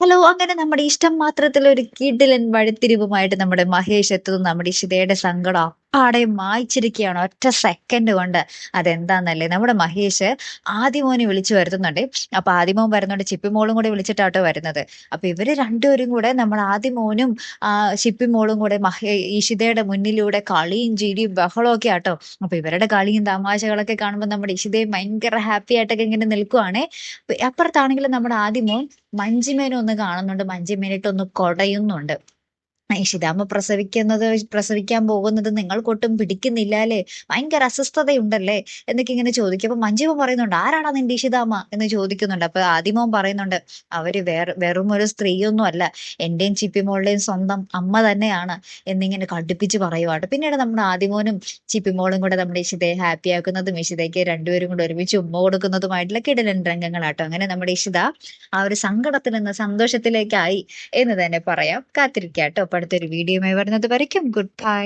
Hello! അങ്ങനെ നമ്മുടെ ഇഷ്ടം മാത്രത്തിൽ ഒരു കിടിലൻ വഴിത്തിരിവുമായിട്ട് നമ്മുടെ മഹേഷ് എത്തുന്നു. നമ്മുടെ ഇഷിതയുടെ സങ്കടം അപ്പാടെ മായ്ച്ചിരിക്കുകയാണ് ഒറ്റ സെക്കൻഡ് കൊണ്ട്. അതെന്താന്നല്ലേ, നമ്മുടെ മഹേഷ് ആദിമോനെ വിളിച്ചു വരുത്തുന്നുണ്ടേ. അപ്പൊ ആദിമോൻ വരുന്നുണ്ട്, ചിപ്പിമോളും കൂടെ വിളിച്ചിട്ടാട്ടോ വരുന്നത്. അപ്പൊ ഇവര് രണ്ടുപേരും കൂടെ നമ്മുടെ ആദിമോനും ചിപ്പിമോളും കൂടെ ഇഷിതയുടെ മുന്നിലൂടെ കളിയും ചിരിയും ബഹളവും ഒക്കെ ആട്ടോ. അപ്പൊ ഇവരുടെ കളിയും തമാശകളൊക്കെ കാണുമ്പോൾ നമ്മുടെ ഇഷിതയും ഭയങ്കര ഹാപ്പി ആയിട്ടൊക്കെ ഇങ്ങനെ നിൽക്കുവാണേ. അപ്പുറത്താണെങ്കിലും നമ്മുടെ ആദിമോൻ മഞ്ജിമേനെ ഒന്ന് കാണുന്നുണ്ട്. മഞ്ജിമേനിട്ടൊന്ന് കൊടയുന്നുണ്ട്. ഇഷിതാമ്മ പ്രസവിക്കാൻ പോകുന്നത് നിങ്ങൾക്കൊട്ടും പിടിക്കുന്നില്ല അല്ലേ? ഭയങ്കര അസ്വസ്ഥതയുണ്ടല്ലേ? എന്നൊക്കെ ഇങ്ങനെ ചോദിക്കും. അപ്പൊ മഞ്ജിമ പറയുന്നുണ്ട്, ആരാടാ നിന്റെ ഇഷിതാമ്മ എന്ന് ചോദിക്കുന്നുണ്ട്. അപ്പൊ ആദിമോൻ പറയുന്നുണ്ട്, അവര് വെറും ഒരു സ്ത്രീയൊന്നും അല്ല, എന്റെയും ചിപ്പിമോളുടെയും സ്വന്തം അമ്മ തന്നെയാണ് എന്നിങ്ങനെ കടുപ്പിച്ച് പറയുവാട്ടോ. പിന്നീട് നമ്മുടെ ആദിമോനും ചിപ്പിമോളും കൂടെ നമ്മുടെ ഇഷിതയെ ഹാപ്പി ആക്കുന്നതും ഇഷിതയ്ക്ക് രണ്ടുപേരും കൂടെ ഒരുമിച്ച് ഉമ്മ കൊടുക്കുന്നതുമായിട്ടുള്ള കിടിലൻ രംഗങ്ങളാട്ടോ. അങ്ങനെ നമ്മുടെ ഇഷിത ആ ഒരു സങ്കടത്തിൽ നിന്ന് സന്തോഷത്തിലേക്കായി എന്ന് തന്നെ പറയാം. കാത്തിരിക്കാട്ടോ. അപ്പൊ അടുത്തൊരു വീഡിയോയുമായി വരുന്നത് വരയ്ക്കും ഗുഡ് ബൈ.